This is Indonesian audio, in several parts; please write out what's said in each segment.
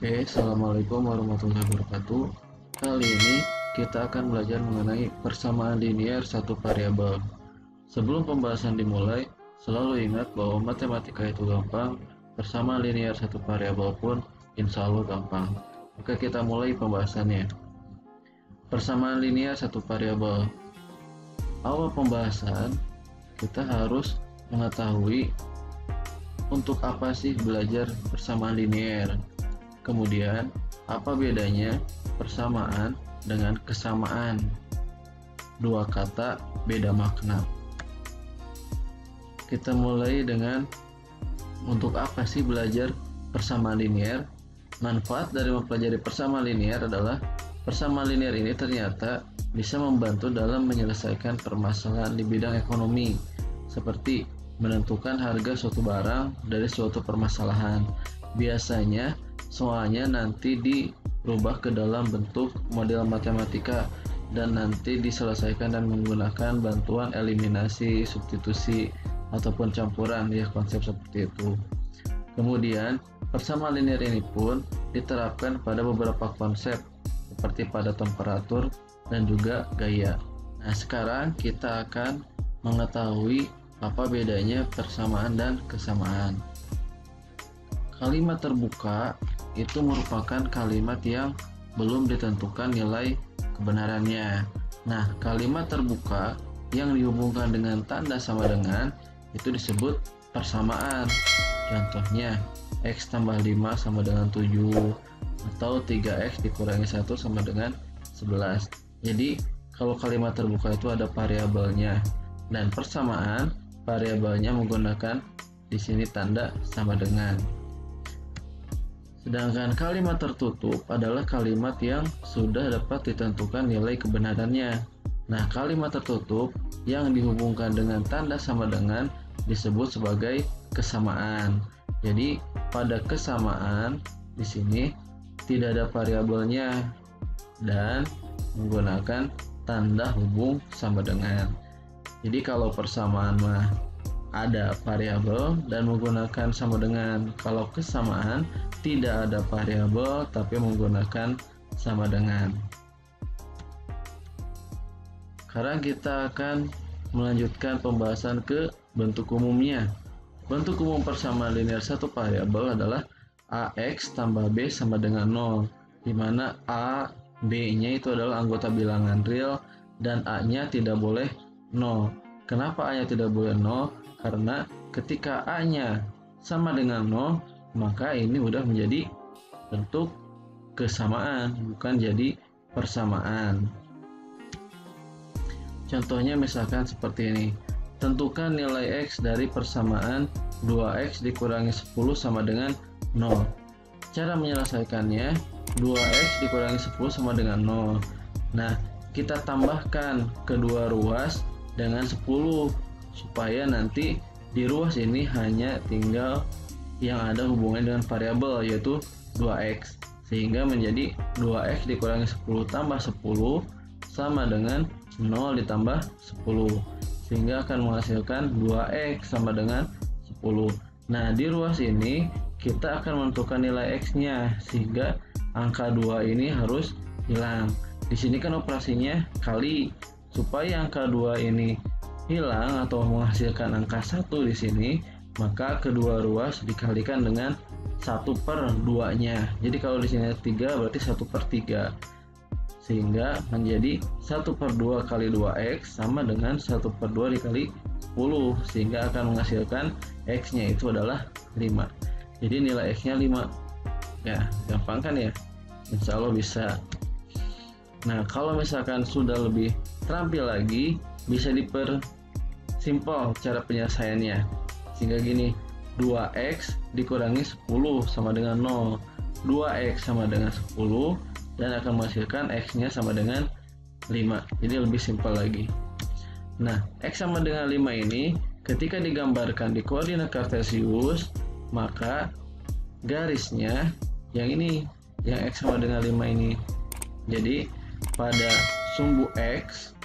Assalamualaikum warahmatullahi wabarakatuh. Kali ini kita akan belajar mengenai persamaan linear satu variabel. Sebelum pembahasan dimulai, selalu ingat bahwa matematika itu gampang, persamaan linear satu variabel pun insya Allah gampang. Oke, kita mulai pembahasannya. Persamaan linear satu variabel. Awal pembahasan, kita harus mengetahui untuk apa sih belajar persamaan linear. Kemudian, apa bedanya persamaan dengan kesamaan? Dua kata, beda makna. Kita mulai dengan untuk apa sih belajar persamaan linear? Manfaat dari mempelajari persamaan linear adalah persamaan linear ini ternyata bisa membantu dalam menyelesaikan permasalahan di bidang ekonomi, seperti menentukan harga suatu barang dari suatu permasalahan. Biasanya soalnya nanti dirubah ke dalam bentuk model matematika dan nanti diselesaikan dan menggunakan bantuan eliminasi, substitusi, ataupun campuran, ya, konsep seperti itu. Kemudian persamaan linear ini pun diterapkan pada beberapa konsep seperti pada temperatur dan juga gaya. Nah, sekarang kita akan mengetahui apa bedanya persamaan dan kesamaan. Kalimat terbuka itu merupakan kalimat yang belum ditentukan nilai kebenarannya. Nah, kalimat terbuka yang dihubungkan dengan tanda sama dengan itu disebut persamaan. Contohnya, X tambah 5 sama dengan 7, atau 3X dikurangi 1 sama dengan 11. Jadi, kalau kalimat terbuka itu ada variabelnya, dan persamaan variabelnya menggunakan di sini tanda sama dengan. Sedangkan kalimat tertutup adalah kalimat yang sudah dapat ditentukan nilai kebenarannya. Nah, kalimat tertutup yang dihubungkan dengan tanda sama dengan disebut sebagai kesamaan. Jadi, pada kesamaan di sini tidak ada variabelnya dan menggunakan tanda hubung sama dengan. Jadi, kalau persamaan mah ada variabel dan menggunakan sama dengan. Kalau kesamaan tidak ada variabel tapi menggunakan sama dengan. Sekarang kita akan melanjutkan pembahasan ke bentuk umumnya. Bentuk umum persamaan linear satu variabel adalah AX tambah B sama dengan 0, di mana A, B-nya itu adalah anggota bilangan real dan A-nya tidak boleh 0. Kenapa A-nya tidak boleh 0? Karena ketika A-nya sama dengan 0, maka ini udah menjadi bentuk kesamaan, bukan jadi persamaan. Contohnya misalkan seperti ini. Tentukan nilai X dari persamaan 2X dikurangi 10 sama dengan 0. Cara menyelesaikannya, 2X dikurangi 10 sama dengan 0. Nah, kita tambahkan kedua ruas dengan 10 supaya nanti di ruas ini hanya tinggal yang ada hubungannya dengan variabel, yaitu 2X, sehingga menjadi 2X dikurangi 10 tambah 10 sama dengan 0 ditambah 10, sehingga akan menghasilkan 2X sama dengan 10. Nah, di ruas ini kita akan menentukan nilai X-nya, sehingga angka 2 ini harus hilang. Di sini kan operasinya kali, supaya angka 2 ini hilang atau menghasilkan angka 1 di sini, maka kedua ruas dikalikan dengan 1/2-nya. Jadi kalau di sini 3 berarti 1/3, sehingga menjadi 1/2 kali 2X sama dengan 1/2 dikali 10, sehingga akan menghasilkan X-nya itu adalah 5. Jadi nilai X-nya 5. Ya, gampang kan ya? Insya Allah bisa. Nah, kalau misalkan sudah lebih terampil lagi, bisa dipersimpel cara penyelesaiannya, sehingga gini, 2X dikurangi 10 sama dengan 0, 2X sama dengan 10 dan akan menghasilkan X-nya sama dengan 5. Jadi lebih simpel lagi. Nah, X sama dengan 5 ini ketika digambarkan di koordinat kartesius, maka garisnya yang ini, yang X sama dengan 5 ini. Jadi pada sumbu X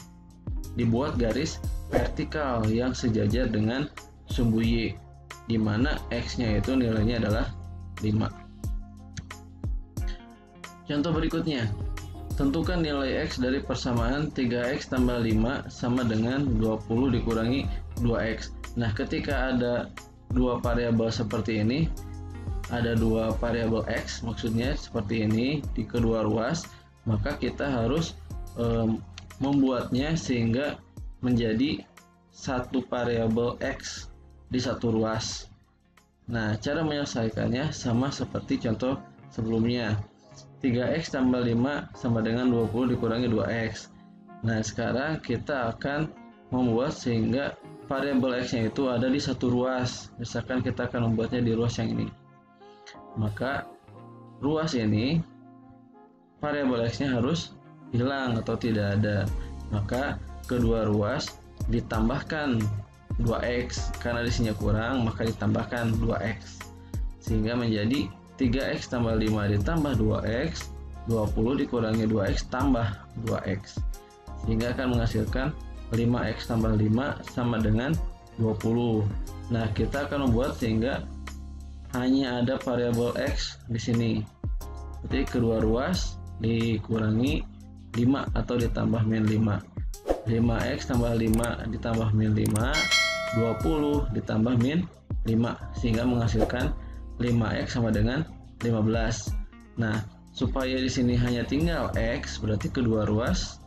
dibuat garis vertikal yang sejajar dengan sumbu Y, di mana X-nya itu nilainya adalah 5. Contoh berikutnya, tentukan nilai X dari persamaan 3X tambah 5 sama dengan 20 dikurangi 2X. Nah, ketika ada dua variabel seperti ini, ada dua variabel X maksudnya seperti ini di kedua ruas, maka kita harus membuatnya sehingga menjadi satu variabel X di satu ruas. Nah, cara menyelesaikannya sama seperti contoh sebelumnya. 3X tambah 5 sama dengan 20 dikurangi 2X. Nah, sekarang kita akan membuat sehingga variabel X-nya itu ada di satu ruas. Misalkan kita akan membuatnya di ruas yang ini. Maka ruas ini variabel X-nya harus hilang atau tidak ada. Maka kedua ruas ditambahkan 2X. Karena isinya kurang, maka ditambahkan 2X. Sehingga menjadi 3X tambah 5 ditambah 2X, 20 dikurangi 2X tambah 2X. Sehingga akan menghasilkan 5X tambah 5 sama dengan 20. Nah, kita akan membuat sehingga hanya ada variabel X di sini. Jadi kedua ruas dikurangi 5 atau ditambah min 5. 5X tambah 5 ditambah min 5, 20 ditambah min 5. Sehingga menghasilkan 5X sama dengan 15. Nah, supaya di sini hanya tinggal X, berarti kedua ruas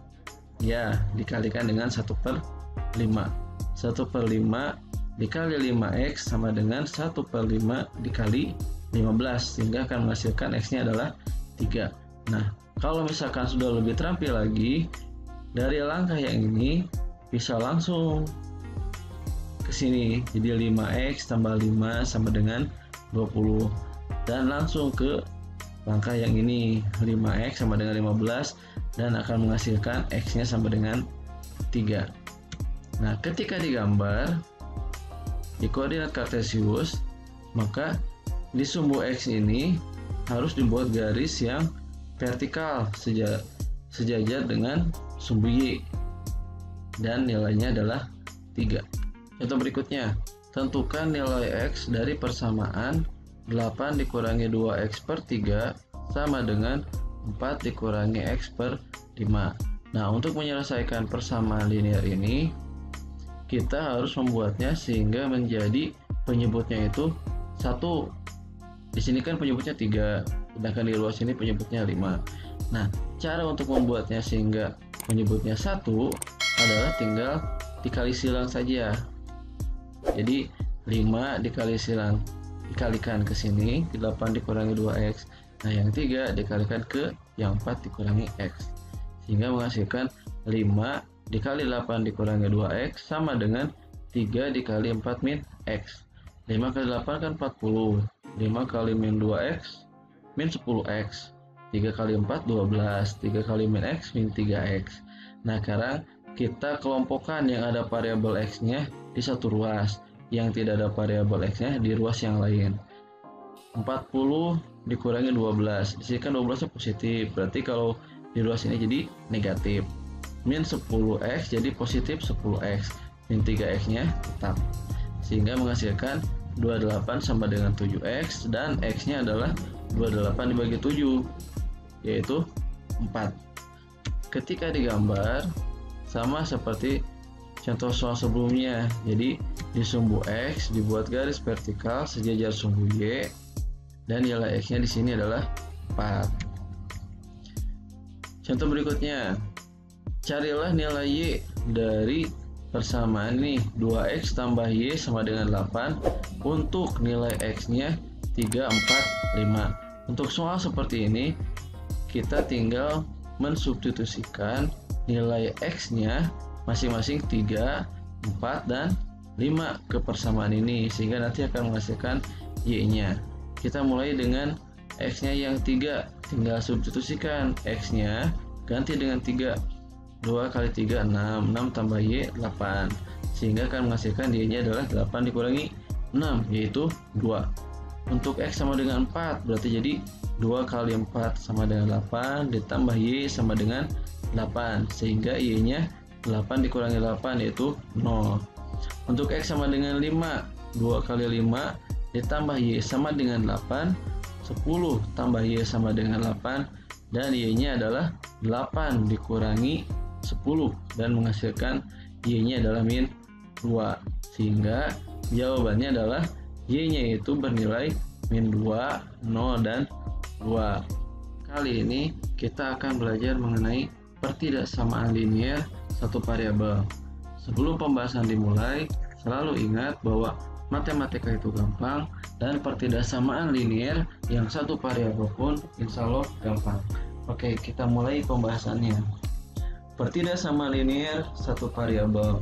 ya dikalikan dengan 1/5. 1/5 dikali 5X sama dengan 1/5 dikali 15, sehingga akan menghasilkan X-nya adalah 3. Nah, kalau misalkan sudah lebih terampil lagi, dari langkah yang ini bisa langsung ke sini. Jadi 5X tambah 5 sama dengan 20, dan langsung ke langkah yang ini, 5X sama dengan 15, dan akan menghasilkan X nya sama dengan 3. Nah, ketika digambar di koordinat kartesius, maka di sumbu X ini harus dibuat garis yang vertikal sejajar dengan sumbu Y, dan nilainya adalah 3. Contoh berikutnya, tentukan nilai X dari persamaan 8 dikurangi 2X per 3 sama dengan 4 dikurangi X per 5. Nah, untuk menyelesaikan persamaan linear ini, kita harus membuatnya sehingga menjadi penyebutnya itu 1. Di sini kan penyebutnya 3, sedangkan di luas ini penyebutnya 5. Nah, cara untuk membuatnya sehingga penyebutnya 1 adalah tinggal dikali silang saja. Jadi 5 dikali silang dikalikan ke sini, 8 dikurangi 2X. Nah, yang 3 dikalikan ke yang 4 dikurangi X. Sehingga menghasilkan 5 dikali 8 dikurangi 2X sama dengan 3 dikali 4 min X. 5 kali 8 kan 40. 5 kali min 2X min 10X. 3 kali 4 12. 3 kali min X min 3X. Nah, sekarang kita kelompokkan yang ada variabel X-nya di satu ruas, yang tidak ada variabel X-nya di ruas yang lain. 40 dikurangi 12. Di sini kan 12-nya positif, berarti kalau di ruas ini jadi negatif. Min 10X jadi positif 10X. Min 3X-nya tetap. Sehingga menghasilkan 28 sama dengan 7X, dan X-nya adalah 28 dibagi 7, yaitu 4. Ketika digambar sama seperti contoh soal sebelumnya. Jadi di sumbu X dibuat garis vertikal sejajar sumbu Y, dan nilai X-nya di sini adalah 4. Contoh berikutnya, carilah nilai Y dari persamaan ini 2X tambah Y sama dengan 8 untuk nilai X-nya 3, 4, 5. Untuk soal seperti ini, kita tinggal mensubstitusikan nilai X-nya masing-masing 3, 4, dan 5 ke persamaan ini, sehingga nanti akan menghasilkan Y-nya. Kita mulai dengan X-nya yang 3, tinggal substitusikan X-nya, ganti dengan 3. 2 kali 3, 6. 6 tambah Y, 8. Sehingga akan menghasilkan Y-nya adalah 8 dikurangi 6, yaitu 2. Untuk X sama dengan 4, berarti jadi 2 kali 4 sama dengan 8, ditambah Y sama dengan 8, sehingga Y-nya 8 dikurangi 8, yaitu 0. Untuk X sama dengan 5, 2 kali 5 ditambah Y sama dengan 8, 10 tambah Y sama dengan 8, dan Y-nya adalah 8 dikurangi 10 dan menghasilkan Y-nya adalah min 2, sehingga jawabannya adalah Y-nya itu bernilai min 2, 0, dan 2. Kali ini kita akan belajar mengenai pertidaksamaan linear satu variabel. Sebelum pembahasan dimulai, selalu ingat bahwa matematika itu gampang dan pertidaksamaan linear yang satu variabel pun insya Allah gampang. Oke, kita mulai pembahasannya. Pertidaksamaan linear satu variabel.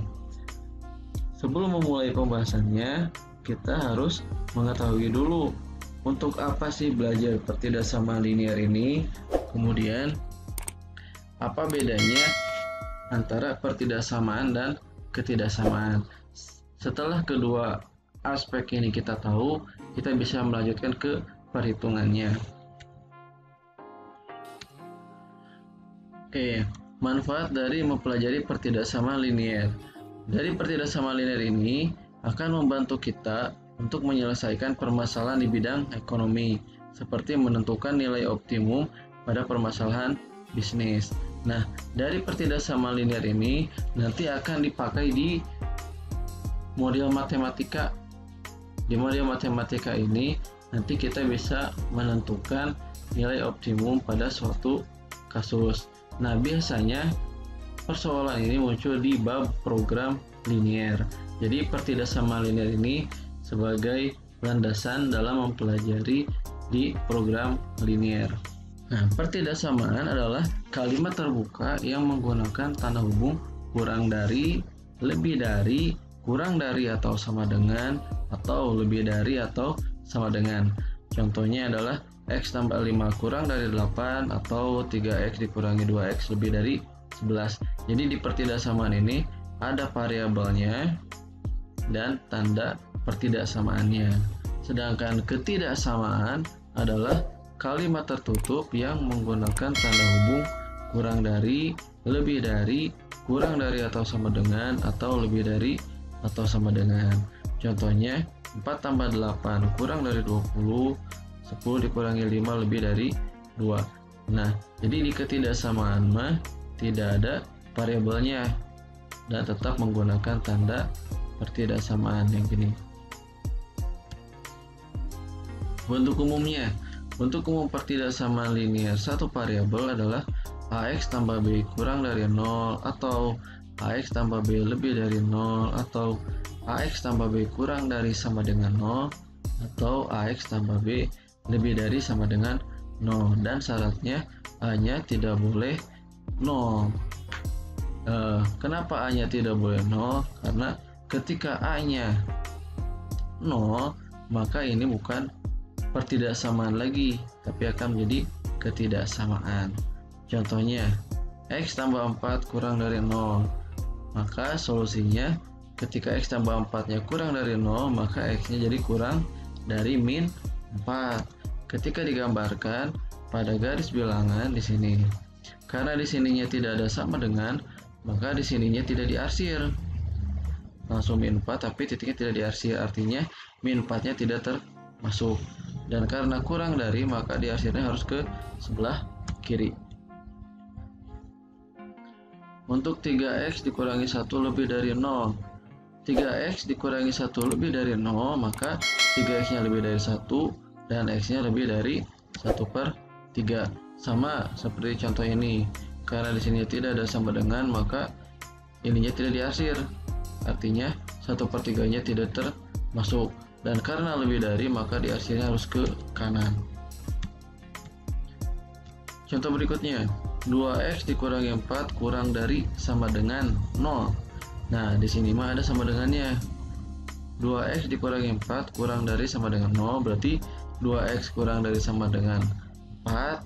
Sebelum memulai pembahasannya, kita harus mengetahui dulu untuk apa sih belajar pertidaksamaan linear ini, kemudian apa bedanya antara pertidaksamaan dan ketidaksamaan. Setelah kedua aspek ini kita tahu, kita bisa melanjutkan ke perhitungannya. Oke, manfaat dari mempelajari pertidaksamaan linear. Dari pertidaksamaan linear ini akan membantu kita untuk menyelesaikan permasalahan di bidang ekonomi, seperti menentukan nilai optimum pada permasalahan bisnis. Nah, dari pertidaksamaan linear ini nanti akan dipakai di model matematika. Di model matematika ini nanti kita bisa menentukan nilai optimum pada suatu kasus. Nah, biasanya persoalan ini muncul di bab program linear. Jadi pertidaksamaan linear ini sebagai landasan dalam mempelajari di program linear. Nah, pertidaksamaan adalah kalimat terbuka yang menggunakan tanda hubung kurang dari, lebih dari, kurang dari atau sama dengan, atau lebih dari atau sama dengan. Contohnya adalah X tambah 5 kurang dari 8 atau 3X dikurangi 2X lebih dari 11. Jadi di pertidaksamaan ini ada variabelnya dan tanda pertidaksamaannya. Sedangkan ketidaksamaan adalah kalimat tertutup yang menggunakan tanda hubung kurang dari, lebih dari, kurang dari atau sama dengan, atau lebih dari atau sama dengan. Contohnya 4 tambah 8 kurang dari 20, 10 dikurangi 5 lebih dari 2. Nah, jadi di ketidaksamaan mah tidak ada variabelnya dan tetap menggunakan tanda pertidaksamaan yang gini. Bentuk umumnya, bentuk umum pertidaksamaan linear satu variabel adalah AX tambah B kurang dari 0, atau AX tambah B lebih dari 0, atau AX tambah B kurang dari sama dengan 0, atau AX tambah B lebih dari sama dengan 0. Dan syaratnya A-nya tidak boleh 0. Kenapa A-nya tidak boleh 0? Karena ketika A-nya 0, maka ini bukan pertidaksamaan lagi, tapi akan menjadi ketidaksamaan. Contohnya, X tambah 4 kurang dari 0. Maka solusinya ketika X tambah 4-nya kurang dari 0, maka X-nya jadi kurang dari min 4. Ketika digambarkan pada garis bilangan di sini, karena di sininya tidak ada sama dengan, maka di sininya tidak diarsir. Langsung min 4 tapi titiknya tidak diarsir, artinya min 4-nya tidak termasuk. Dan karena kurang dari, maka diarsirnya harus ke sebelah kiri. Untuk 3X dikurangi 1 lebih dari 0, 3X dikurangi 1 lebih dari 0, maka 3X-nya lebih dari 1 dan X-nya lebih dari 1/3. Sama seperti contoh ini, karena di sini tidak ada sama dengan, maka ininya tidak diarsir, artinya 1/3-nya tidak termasuk. Dan karena lebih dari, maka diarsirnya harus ke kanan. Contoh berikutnya, 2X dikurangi 4 kurang dari sama dengan 0. Nah, di sini mah ada sama dengannya. 2X dikurangi 4 kurang dari sama dengan 0, berarti 2X kurang dari sama dengan 4,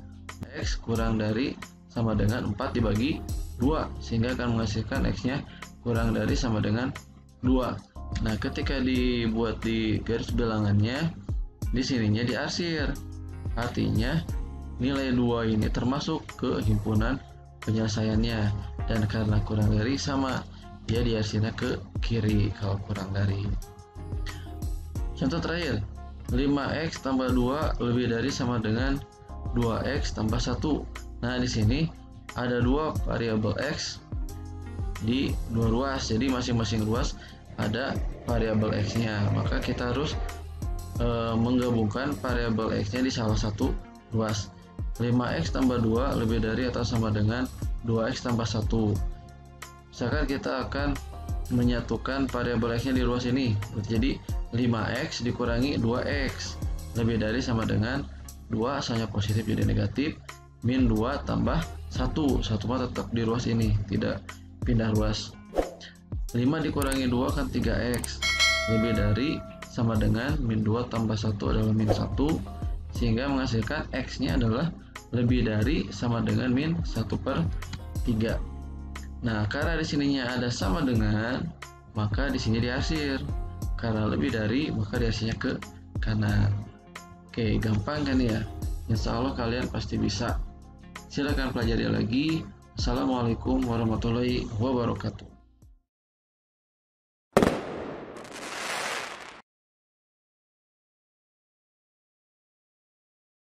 X kurang dari sama dengan 4 dibagi 2, sehingga akan menghasilkan X-nya kurang dari sama dengan 2. Nah, ketika dibuat di garis bilangannya, di sininya diarsir. Artinya nilai 2 ini termasuk ke himpunan penyelesaiannya, dan karena kurang dari sama, dia diarsirnya ke kiri kalau kurang dari. Contoh terakhir, 5X tambah 2 lebih dari sama dengan 2X tambah 1. Nah, di sini ada dua variabel X di dua ruas, jadi masing-masing ruas ada variabel X-nya, maka kita harus menggabungkan variabel X-nya di salah satu ruas. 5X tambah 2 lebih dari atau sama dengan 2X tambah 1. Misalkan kita akan menyatukan variabel X-nya di ruas ini, jadi 5X dikurangi 2X lebih dari sama dengan 2, asalnya positif jadi negatif, min 2 tambah 1 mah tetap di ruas ini, tidak pindah ruas. 5 dikurangi 2 kan 3X lebih dari sama dengan min 2 tambah 1 adalah min 1, sehingga menghasilkan X nya adalah lebih dari sama dengan min 1/3. Nah, karena di sininya ada sama dengan, maka di sini diarsir. Karena lebih dari, maka diarsirnya ke kanan. Oke, gampang kan ya? Insya Allah kalian pasti bisa. Silakan pelajari lagi. Assalamualaikum warahmatullahi wabarakatuh.